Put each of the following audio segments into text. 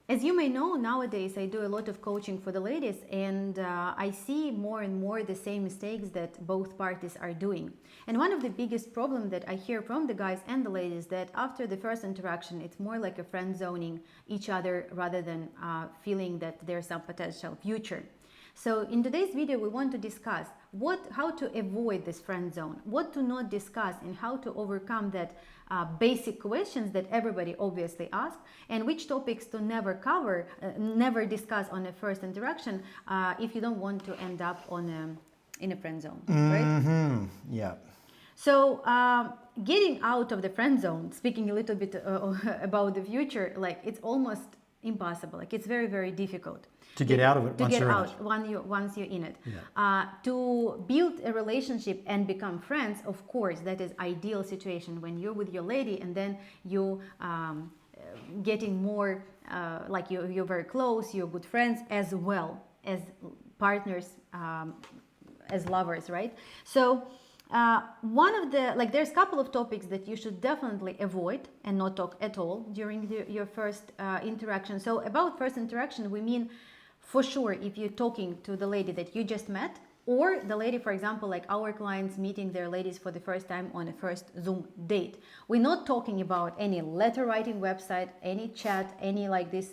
As you may know, nowadays I do a lot of coaching for the ladies, and I see more and more the same mistakes that both parties are doing. And one of the biggest problems that I hear from the guys and the ladies, that after the first interaction, it's more like a friend zoning each other rather than feeling that there's some potential future. So in today's video, we want to discuss how to avoid this friend zone, what to not discuss, and how to overcome that basic questions that everybody obviously asks, and which topics to never cover, never discuss on a first interaction if you don't want to end up in a friend zone, right? Yeah. So getting out of the friend zone, speaking a little bit about the future, like it's almost impossible. Like it's very, very difficult to get out of it once you're in it. Yeah. To build a relationship and become friends, of course, that is ideal situation when you're with your lady and then you getting more like you're very close, you're good friends as well as partners, as lovers, right? So one of the, like, there's a couple of topics that you should definitely avoid and not talk at all during your first interaction. So about first interaction, we mean for sure if you're talking to the lady that you just met, or the lady, for example, like our clients meeting their ladies for the first time on a first Zoom date. We're not talking about any letter writing website, any chat, any like this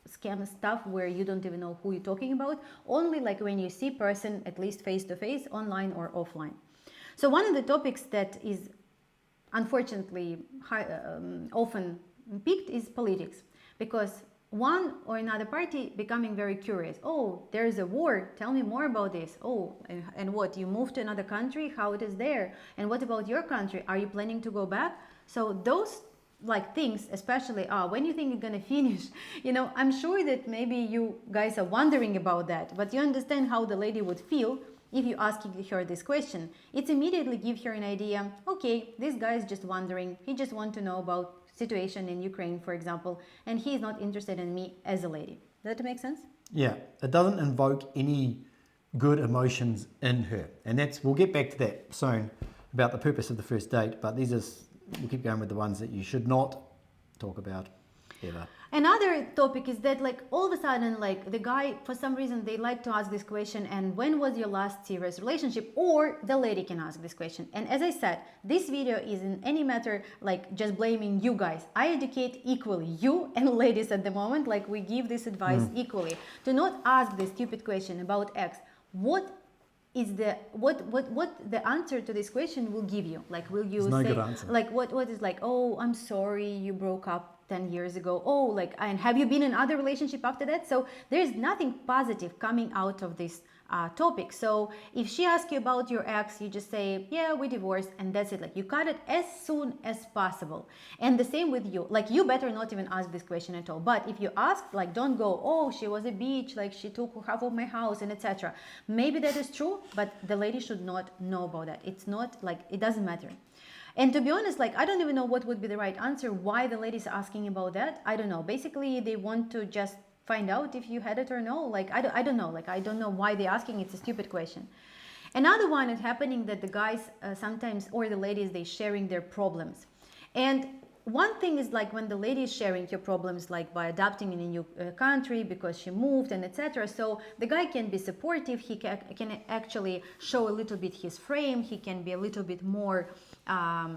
scam stuff where you don't even know who you're talking about, only like when you see person, at least face to face, online or offline. So one of the topics that is unfortunately often picked is politics, because one or another party becoming very curious. Oh, there's a war. Tell me more about this. Oh, and what? You moved to another country? How it is there? And what about your country? Are you planning to go back? So those like things, especially when you think you're gonna finish, you know, I'm sure that maybe you guys are wondering about that, but you understand how the lady would feel if you ask her this question. It's immediately give her an idea. Okay, this guy is just wondering. He just wants to know about situation in Ukraine, for example, and he's not interested in me as a lady. Does that make sense? Yeah, it doesn't invoke any good emotions in her. And we'll get back to that soon about the purpose of the first date, but we'll keep going with the ones that you should not talk about ever. Another topic is that like all of a sudden, like the guy, for some reason, they like to ask this question, and when was your last serious relationship? Or the lady can ask this question. And as I said, this video is in any matter like just blaming you guys. I educate equally you and ladies at the moment, like we give this advice equally. Do not ask the stupid question about X. What is the what the answer to this question will give you? Like will you There's no say good answer. like what is like, oh, I'm sorry you broke up 10 years ago. Oh, like, and have you been in other relationship after that? So there's nothing positive coming out of this topic. So if she asks you about your ex, you just say, yeah, we divorced, and that's it. Like you cut it as soon as possible. And the same with you. Like you better not even ask this question at all. But if you ask, like don't go, oh, she was a bitch, like she took half of my house and etc. Maybe that is true, but the lady should not know about that. It's not like, it doesn't matter. And to be honest, like, I don't even know what would be the right answer, why the lady's asking about that. I don't know. Basically, they want to just find out if you had it or no. Like, I don't know. Like, I don't know why they're asking. It's a stupid question. Another one is happening that the guys sometimes, or the ladies, they sharing their problems. And one thing is like when the lady is sharing your problems, like by adapting in a new country because she moved and etc. So the guy can be supportive. He can actually show a little bit his frame. He can be a little bit more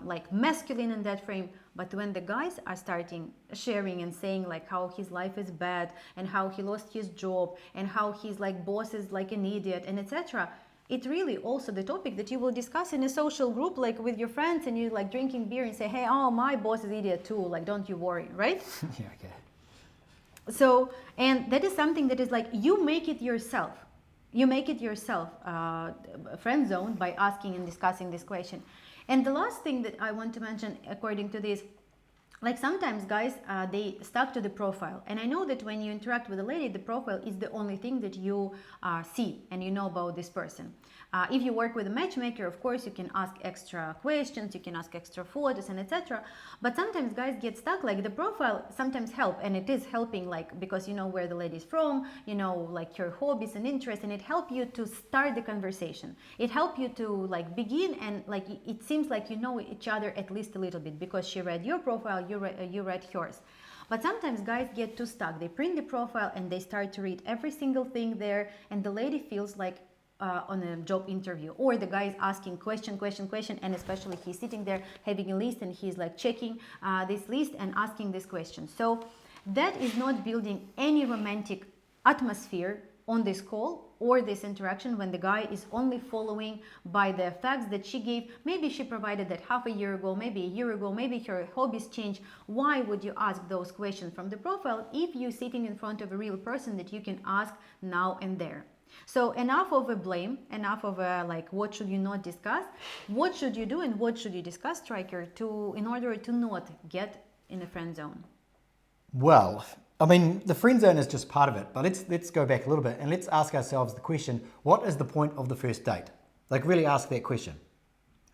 like masculine in that frame. But when the guys are starting sharing and saying like how his life is bad and how he lost his job and how his like boss is like an idiot and etc., it's really also the topic that you will discuss in a social group, like with your friends, and you like drinking beer and say, hey, oh, my boss is idiot too, like don't you worry, right? Yeah, okay. So, and that is something that is like, you make it yourself. You make it yourself, friend zone, by asking and discussing this question. And the last thing that I want to mention according to this, like sometimes guys, they stuck to the profile. And I know that when you interact with a lady, the profile is the only thing that you see and you know about this person. If you work with a matchmaker, of course, you can ask extra questions, you can ask extra photos and etc. But sometimes guys get stuck, like the profile sometimes help, and it is helping, like because you know where the lady is from, you know like your hobbies and interests, and it helps you to start the conversation. It helps you to like begin, and like it seems like you know each other at least a little bit because she read your profile, you read hers. But sometimes guys get too stuck. They print the profile and they start to read every single thing there, and the lady feels like on a job interview, or the guy is asking question, and especially he's sitting there having a list and he's like checking this list and asking this question. So that is not building any romantic atmosphere on this call or this interaction when the guy is only following by the facts that she gave. Maybe she provided that half a year ago, maybe a year ago, maybe her hobbies changed. Why would you ask those questions from the profile if you're sitting in front of a real person that you can ask now and there? So enough of a blame, enough of a like what should you not discuss, what should you do and what should you discuss, Striker, in order to not get in a friend zone? Well, I mean, the friend zone is just part of it, but let's go back a little bit and let's ask ourselves the question, what is the point of the first date? Like really ask that question.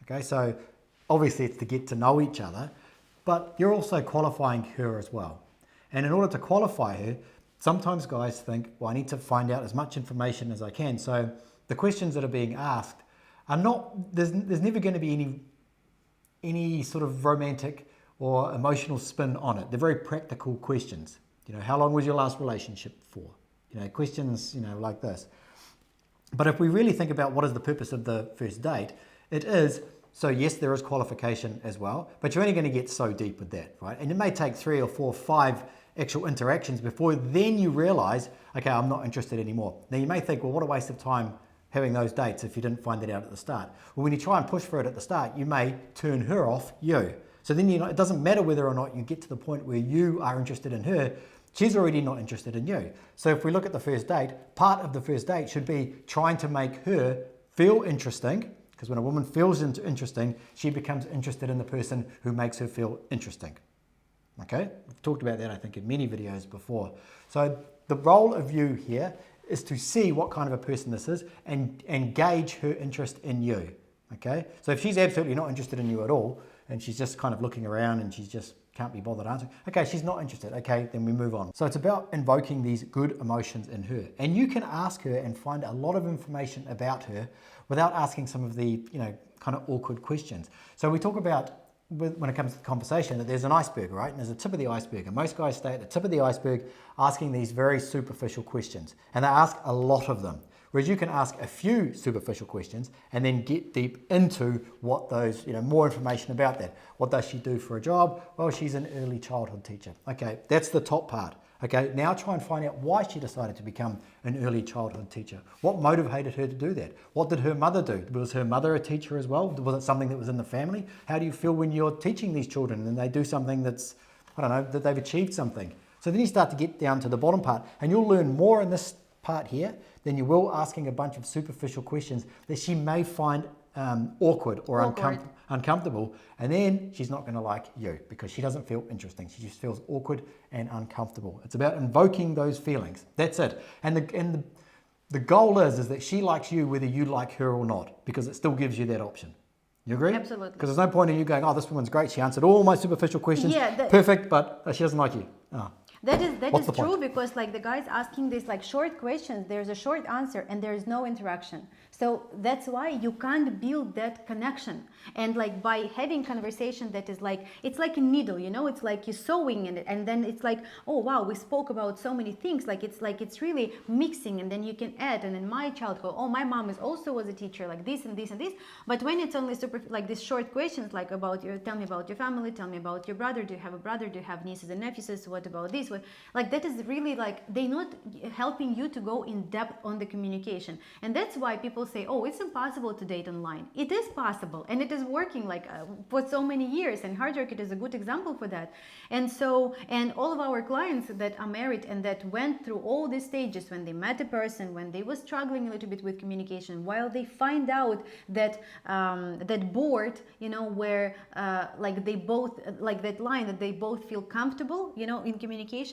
Okay, so obviously it's to get to know each other, but you're also qualifying her as well. And in order to qualify her, sometimes guys think, well, I need to find out as much information as I can. So the questions that are being asked are not, there's never going to be any sort of romantic or emotional spin on it. They're very practical questions. You know, how long was your last relationship for? You know, questions, you know, like this. But if we really think about what is the purpose of the first date, it is, so yes, there is qualification as well, but you're only going to get so deep with that, right? And it may take 3 or 4 or 5 actual interactions before then you realize, okay, I'm not interested anymore. Now you may think, well, what a waste of time having those dates if you didn't find it out at the start. Well, when you try and push for it at the start, you may turn her off you. So then it doesn't matter whether or not you get to the point where you are interested in her, she's already not interested in you. So if we look at the first date, part of the first date should be trying to make her feel interesting, because when a woman feels interesting, she becomes interested in the person who makes her feel interesting. Okay, we've talked about that I think in many videos before. So the role of you here is to see what kind of a person this is and gauge her interest in you. Okay, so if she's absolutely not interested in you at all and she's just kind of looking around and she's just can't be bothered answering, okay, she's not interested, okay, then we move on. So it's about invoking these good emotions in her, and you can ask her and find a lot of information about her without asking some of the, you know, kind of awkward questions. So we talk about when it comes to the conversation that there's an iceberg, right? And there's a tip of the iceberg, and most guys stay at the tip of the iceberg asking these very superficial questions, and they ask a lot of them. Whereas you can ask a few superficial questions and then get deep into what those, you know, more information about that. What does she do for a job? Well, she's an early childhood teacher. Okay, that's the top part. Okay, now try and find out why she decided to become an early childhood teacher. What motivated her to do that? What did her mother do? Was her mother a teacher as well? Was it something that was in the family? How do you feel when you're teaching these children and they do something that's, I don't know, that they've achieved something? So then you start to get down to the bottom part, and you'll learn more in this part here than you will asking a bunch of superficial questions that she may find awkward or uncomfortable, and then she's not going to like you because she doesn't feel interesting. She just feels awkward and uncomfortable. It's about invoking those feelings. That's it. And the goal is that she likes you whether you like her or not, because it still gives you that option. You agree? Absolutely. Because there's no point in you going, oh, this woman's great, she answered all my superficial questions, perfect, but she doesn't like you. Oh. That is true, because like the guy's asking these like short questions, there's a short answer and there is no interaction. So that's why you can't build that connection. And like by having conversation that is like, it's like a needle, you know, it's like you're sewing in it, and then it's like, oh wow, we spoke about so many things, like it's really mixing, and then you can add. And in my childhood, oh, my mom is also was a teacher, like this and this and this. But when it's only super like these short questions, like about your, tell me about your family, tell me about your brother, do you have a brother, do you have nieces and nephews, what about this, like that is really like they're not helping you to go in depth on the communication. And that's why people say, oh, it's impossible to date online. It is possible, and it is working like for so many years, and Hard Rocket is a good example for that. And so, and all of our clients that are married and that went through all these stages, when they met a person, when they were struggling a little bit with communication, while they find out that that board, you know, where like they both, like that line that they both feel comfortable, you know, in communication,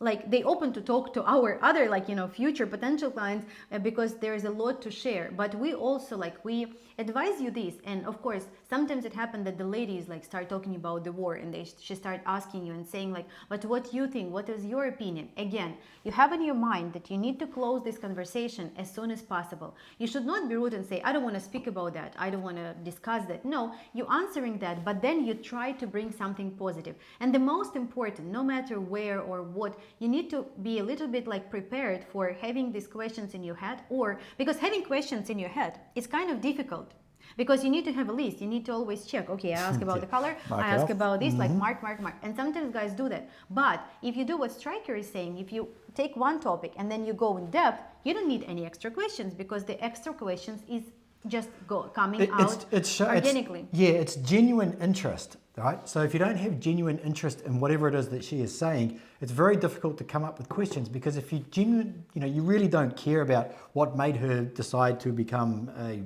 like they open to talk to our other, like, you know, future potential clients, because there is a lot to share. But we also, like, we advise you this. And of course, sometimes it happened that the ladies like start talking about the war, and she start asking you and saying like, but what you think, what is your opinion? Again, you have in your mind that you need to close this conversation as soon as possible. You should not be rude and say, I don't want to speak about that, I don't want to discuss that. No, you answering that, but then you try to bring something positive. And the most important, no matter where or what, you need to be a little bit like prepared for having these questions in your head, or because having questions in your head is kind of difficult. Because you need to have a list. You need to always check. Okay, I ask about the color. I ask about this, like mark. And sometimes guys do that. But if you do what Striker is saying, if you take one topic and then you go in depth, you don't need any extra questions, because the extra questions is just coming out organically. It's genuine interest, right? So if you don't have genuine interest in whatever it is that she is saying, it's very difficult to come up with questions, because if you you really don't care about what made her decide to become a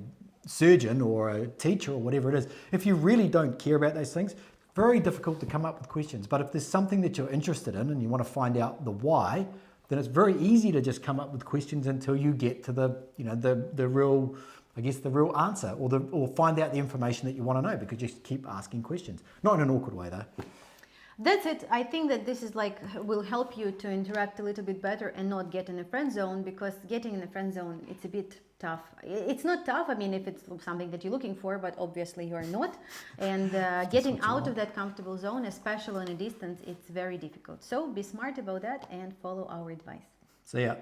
surgeon or a teacher or whatever it is, if you really don't care about those things, very difficult to come up with questions. But if there's something that you're interested in and you want to find out the why, then it's very easy to just come up with questions until you get to the real, I guess, the real answer, or find out the information that you want to know, because you just keep asking questions. Not in an awkward way though. That's it. I think that this is like will help you to interact a little bit better and not get in a friend zone, because getting in a friend zone, it's a bit tough. It's not tough, I mean, if it's something that you're looking for, but obviously you're not. And getting out of that comfortable zone, especially on a distance, it's very difficult. So be smart about that and follow our advice. See ya.